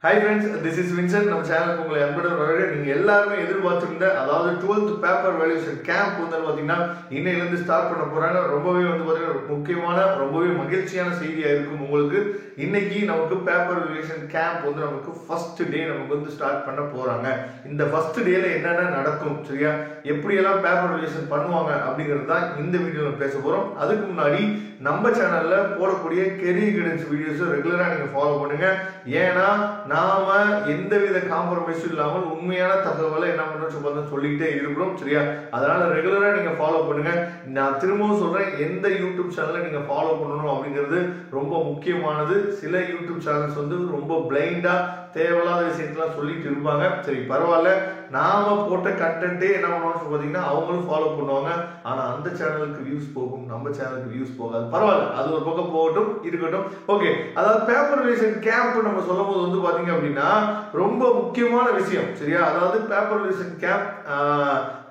Hi friends, this is Vincent. நம்ம சேனலுக்கு உங்களை அன்புடன் வரவேற்கிறேன். நீங்க எல்லாரும் எதிர்பார்த்திருந்த அதாவது 12th பேப்பர் வேல்யூஷன் கேம்ப் வந்து பாத்தீங்கன்னா இன்னையில இருந்து ஸ்டார்ட் பண்ண போறாங்க. ரொம்பவே வந்து பாத்தீங்கன்னா முக்கியமான ரொம்பவே மகிழ்ச்சியான செய்தியா இருக்கும் உங்களுக்கு. இன்னைக்கு நமக்கு பேப்பர் வேல்யூஷன் கேம்ப் வந்து நமக்கு ஃபர்ஸ்ட் டே நமக்கு வந்து ஸ்டார்ட் பண்ண போறாங்க. இந்த ஃபர்ஸ்ட் டேல என்னென்ன நடக்கும் சரியா, எப்படி எல்லாம் பேப்பர் வேல்யூஷன் பண்ணுவாங்க அப்படிங்கிறது தான் இந்த வீடியோல பேச போறோம். அதுக்கு முன்னாடி நம்ம சேனல்ல போடக்கூடிய கெரியர் கைடன்ஸ் வீடியோஸ் ரெகுலரா நீங்க ஃபாலோ பண்ணுங்க. ஏன்னா நாம எந்தவித காம்ப்ரமைஸும் இல்லாமல் உண்மையான தகவலை என்ன பண்றோம் சொல்லிட்டே இருக்கிறோம் சரியா. அதனால ரெகுலரா நீங்க ஃபாலோ பண்ணுங்க. நான் திரும்பவும் சொல்றேன், எந்த யூடியூப் சேனலை நீங்க ஃபாலோ பண்ணணும் அப்படிங்கிறது ரொம்ப முக்கியமானது. சில யூடியூப் சேனல்ஸ் வந்து ரொம்ப பிளைண்டா தேவையில்லாத விஷயத்தெல்லாம் சொல்லிட்டு இருப்பாங்க. சரி பரவாயில்ல, நாம போட்ட கண்டென்ட்டே என்ன பண்ணுவோம்னு பாத்தீங்கன்னா அவங்களும் ஃபாலோ பண்ணுவாங்க. ஆனா அந்த சேனலுக்கு வியூஸ் போகும், நம்ம சேனலுக்கு வியூஸ் போகாது. பரவாயில்ல, அது ஒரு பக்கம் போகட்டும் இருக்கட்டும். ஓகே, அதாவது பேப்பர் வேல்யூஷன் கேம்ப் நம்ம சொல்லும் போது வந்து பாத்தீங்க அப்படின்னா ரொம்ப முக்கியமான விஷயம் சரியா. அதாவது பேப்பர் வேல்யூஷன் கேம்ப்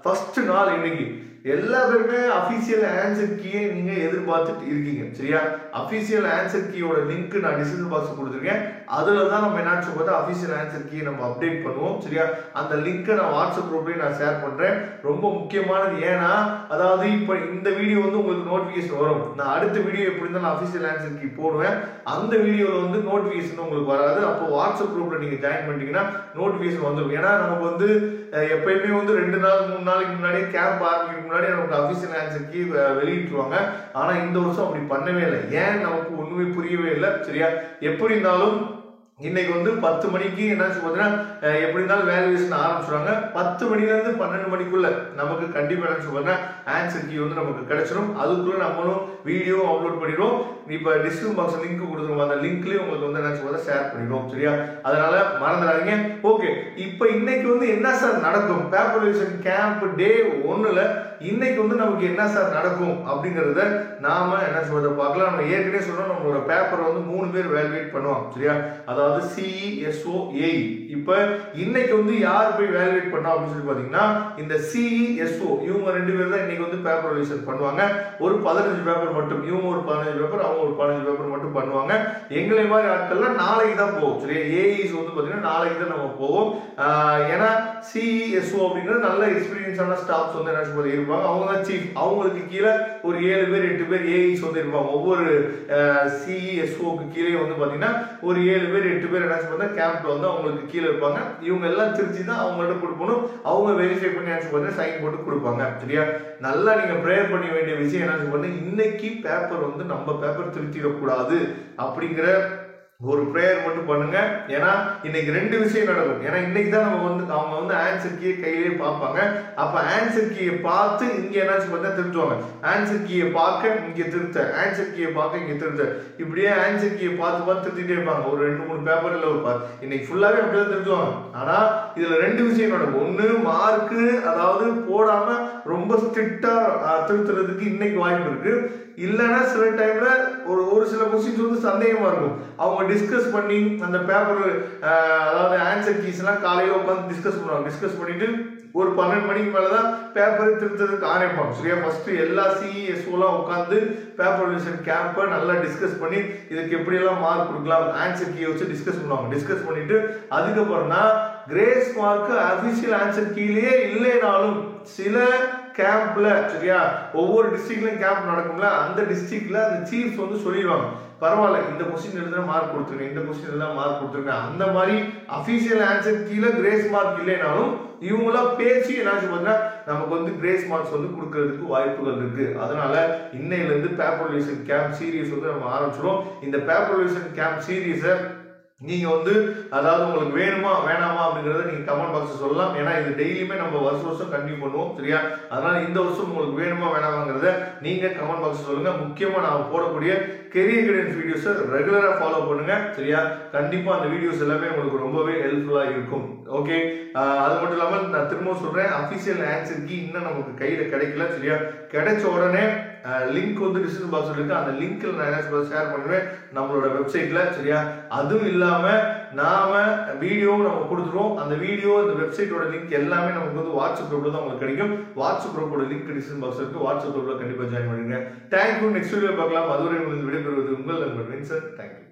ஃபர்ஸ்ட் நாள் இன்னைக்கு எல்லா பேருமே அபிஷியல் ஆன்சர் கீயை நீங்க எதிர்பார்த்துட்டு இருக்கீங்க சரியா. அபிஷியல் ஆன்சர் கீயோட லிங்க் நான் டிஸ்கிரிப்ஷன் பாக்ஸ் கொடுத்துருக்கேன். அதுல தான் நம்ம என்ன சொல்றது அபிஷியல் ஆன்சர் கீயை நம்ம அப்டேட் பண்ணுவோம் சரியா. அந்த லிங்கை நான் வாட்ஸ்அப் குரூப்லயும் நான் ஷேர் பண்றேன். ரொம்ப முக்கியமானது. ஏன்னா அதாவது இப்ப இந்த வீடியோ வந்து உங்களுக்கு நோட்டிபிகேஷன் வரும். நான் அடுத்த வீடியோ எப்படி இருந்தாலும் அபிஷியல் ஆன்சர் கீ போடுவேன். அந்த வீடியோல வந்து நோட்டிபிகேஷன் உங்களுக்கு வராது. அப்போ வாட்ஸ்அப் குரூப்ல நீங்க ஜாயின் பண்ணிட்டீங்கன்னா நோட்டிபிகேஷன் வந்துடும். ஏன்னா நமக்கு வந்து எப்பயுமே வந்து 2 நாள் 3 நாளைக்கு முன்னாடியே கேம்ப் ஆரம்பிக்கிறதுக்கு முன்னாடி நமக்கு அபிஷியல் ஆன்சர் கீ வெளியிட்டுருவாங்க. ஆனா இந்த வருஷம் அப்படி பண்ணவே இல்லை. ஏன் நமக்கு ஒண்ணுமே புரியவே இல்லை சரியா. எப்படி இருந்தாலும் இன்னைக்கு வந்து 10 மணிக்கு என்ன பார்த்தீங்கன்னா எப்படி இருந்தாலும் வேல்யூவேஷன் ஆரம்பிச்சுருவாங்க. 10 மணில இருந்து 12 மணிக்குள்ள நமக்கு கண்டிப்பா என்ன சொல்றாங்க ஆன்சர் கீ வந்து நமக்கு கிடைச்சிடும். அதுக்குள்ள நம்மளும் வீடியோ அப்லோட் பண்ணிடுவோம். இப்ப டிஸ்கிரிப்ஷன் பாக்ஸ் லிங்க் கொடுத்துருவோம். அந்த லிங்க்லயும் உங்களுக்கு வந்து என்ன சொல்றத ஷேர் பண்ணிடுவோம் சரியா. அதனால மறந்துடாதீங்க. ஓகே, இப்ப இன்னைக்கு வந்து என்ன சார் நடக்கும் பேப்பர் வேல்யூஷன் கேம்ப் டே 1ல இன்னைக்கு வந்து நமக்கு என்ன சார் நடக்கும் அப்படிங்கறத நாம என்ன சொல்றத பார்க்கலாம். நம்ம ஏற்கனவே சொல்றோம், நம்மளோட பேப்பர் வந்து 3 பேர் வேல்யூவேட் பண்ணுவாங்க சரியா. அதாவது CE, SO, AE. இப்ப இன்னைக்கு வந்து யார் போய் வேல்யூவேட் பண்ணா அப்படின்னு சொல்லி பாத்தீங்கன்னா இந்த CE, SO இவங்க 2 பேர் தான் இன்னைக்கு வந்து பேப்பர் வேல்யூஷன் பண்ணுவாங்க. ஒரு 15 பேப்பர் மட்டும், இவங்க ஒரு 15 பேப்பர், அவங்க ஒரு 15 பேப்பர் மட்டும் பண்ணுவாங்க. எங்களை மாதிரி ஆட்கள்லாம் நாளைக்கு தான் போவோம் சரியா. AEs வந்து பாத்தீங்கன்னா நாளைக்கு தான் நம்ம போவோம். ஏன்னா CE, SO அப்படிங்கிறது நல்ல எக்ஸ்பீரியன்ஸான ஸ்டாஃப்ஸ் வந்து என்ன சொல்றது இருப்பாங்க. அவங்க தான் சீஃப். அவங்களுக்கு கீழே ஒரு 7 பேர் 8 பேர் AEs வந்து இருப்பாங்க. ஒவ்வொரு CE, SOக்கு கீழே வந்து பாத்தீங்கன்னா ஒரு 7 பேர் 8 பேர் என்ன சொல்றது கேம்ப்ல வந்து அவங்களுக்கு கீழே இருப்பாங்க. இவங்க எல்லாம் திருச்சி தான் அவங்கள்ட்ட கொடுக்கணும். அவங்க வெரிஃபை பண்ணி என்ன சொல்றது சைன் போட்டு கொடுப்பாங்க சரியா. நல்லா நீங்க ப்ரேயர் பண்ண வேண்டிய விஷயம் என்ன சொல்றது, இன்னைக்கு பேப்பர் வந்து நம்ம பேப்பர் திருத்திடக்கூடாது அப்படிங்கிற ஒரு ப்ரேயர் மட்டும் பண்ணுங்க. ஏன்னா இன்னைக்கு 2 விஷயம் நடக்கும். ஏன்னா இன்னைக்கு தான் நம்ம வந்து அவங்க வந்து ஆன்சர் கீயை கையிலேயே பார்ப்பாங்க. அப்ப ஆன்சர் கீயை பார்த்து இங்க என்ன பண்ணா திருத்துவாங்க. ஆன்சர் கீயை பார்க்க இங்க திருத்த, ஆன்சர் கீயை பார்க்க இங்க திருத்த, இப்படியே ஆன்சர் கீயை பார்த்து பார்த்து திருத்திட்டே இருப்பாங்க. ஒரு 2-3 பேப்பர்ல ஒரு இன்னைக்கு ஃபுல்லாவே அப்படிதான் திருத்துவாங்க. ஆனா இதுல 2 விஷயம் நடக்கும். ஒண்ணு மார்க்கு அதாவது போடாம ரொம்ப ஸ்ட்ரிக்டா திருத்துறதுக்கு இன்னைக்கு வாய்ப்பு இருக்கு. இல்லைன்னா சில டைம்ல ஒரு சில கொஸ்டின்ஸ் வந்து சந்தேகமா இருக்கும். அவங்க டிஸ்கஸ் பண்ணி அந்த பேப்பர் அதாவது ஆன்சர் கீஸ் எல்லாம் காலையில உட்காந்து டிஸ்கஸ் பண்ணுவாங்க. டிஸ்கஸ் பண்ணிட்டு ஒரு 12 மணிக்கு மேலதான் பேப்பரை திருத்ததுக்கு ஆரம்பிப்பாங்க சரியா. ஃபர்ஸ்ட் எல்லா CE, SO எல்லாம் உட்காந்து பேப்பர் வேல்யூஷன் கேம்பை நல்லா டிஸ்கஸ் பண்ணி இதுக்கு எப்படி எல்லாம் மார்க் கொடுக்கலாம் ஆன்சர் கீயை வச்சு டிஸ்கஸ் பண்ணுவாங்க. டிஸ்கஸ் பண்ணிட்டு அதுக்கப்புறம் தான் கிரேஸ் மார்க் அபிஷியல் ஆன்சர் கீழே இல்லைனாலும் சில கேம்ப்ல சரியா, ஒவ்வொரு டிஸ்ட்ரிக்ட்லயும் கேம்ப் நடக்கும்ல, அந்த டிஸ்ட்ரிக்ட்ல அந்த சீஃப்ஸ் வந்து சொல்லிடுவாங்க, பரவாயில்ல இந்த கொஸ்டின் எழுதுனா மார்க் கொடுத்துருங்க, இந்த கொஸ்டின் எழுதுனா மார்க் கொடுத்துருங்க. அந்த மாதிரி அபிஷியல் ஆன்சர் கீழே கிரேஸ் மார்க் இல்லைனாலும் இவங்களாம் பேசி என்ன சொல்றாங்கன்னா நமக்கு வந்து கிரேஸ் மார்க்ஸ் வந்து கொடுக்கறதுக்கு வாய்ப்புகள் இருக்கு. அதனால இன்னையில இருந்து பேப்பர் வேல்யூஷன் கேம்ப் சீரீஸ் வந்து நம்ம ஆரம்பிச்சிடும். இந்த பேப்பர் வேல்யூஷன் கேம்ப் சீரீஸை நீங்க வந்து அதாவது உங்களுக்கு வேணுமா வேணாமா அப்படிங்கறத நீங்க கமெண்ட் பாக்ஸ்ல சொல்லலாம். ஏன்னா இது டெய்லியுமே நம்ம வருஷம் கண்டினியூ பண்ணுவோம் சரியா. அதனால இந்த வருஷம் உங்களுக்கு வேணுமா வேணாமாங்கிறத நீங்க கமெண்ட் பாக்ஸ்ல சொல்லுங்க. முக்கியமா நான் போடக்கூடிய கெரியர் கைடன்ஸ் வீடியோஸ் ரெகுலரா ஃபாலோ பண்ணுங்க சரியா. கண்டிப்பா அந்த வீடியோஸ் எல்லாமே உங்களுக்கு ரொம்பவே ஹெல்ப்ஃபுல்லா இருக்கும். ஓகே, அது மட்டும் இல்லாம நான் திரும்ப சொல்றேன், அபிஷியல் ஆன்சர் கீ இன்னும் நமக்கு கையில கிடைக்கல சரியா. கிடைச்ச உடனே லிங்க் வந்து டிஸ்கிரிப்ஷன் பாக்ஸ்ல இருக்கு. அந்த லிங்க்ல நான் என்ன ஷேர் பண்ணுவேன் நம்மளோட வெப்சைட்ல சரியா. அதுவும் இல்லாம நாம வீடியோ நம்ம கொடுத்துருவோம். அந்த வீடியோ இந்த வெப்சைட்டோட லிங்க் எல்லாமே நமக்கு வந்து வாட்ஸ்அப் குரூப்ல தான் உங்களுக்கு கிடைக்கும். வாட்ஸ்அப் குரூப்போட லிங்க் டிஸ்கிரிப்ஷன் பாக்ஸ்ல இருக்கு. வாட்ஸ்அப் குரூப்ல கண்டிப்பா ஜாயின் பண்ணுங்க. தேங்க்யூ. நெக்ஸ்ட் வீடியோ பார்க்கலாம். அதுவரை உங்களுக்கு விடைபெறுவது உங்கள் நண்பர் வின்சென்ட். தேங்க்யூ.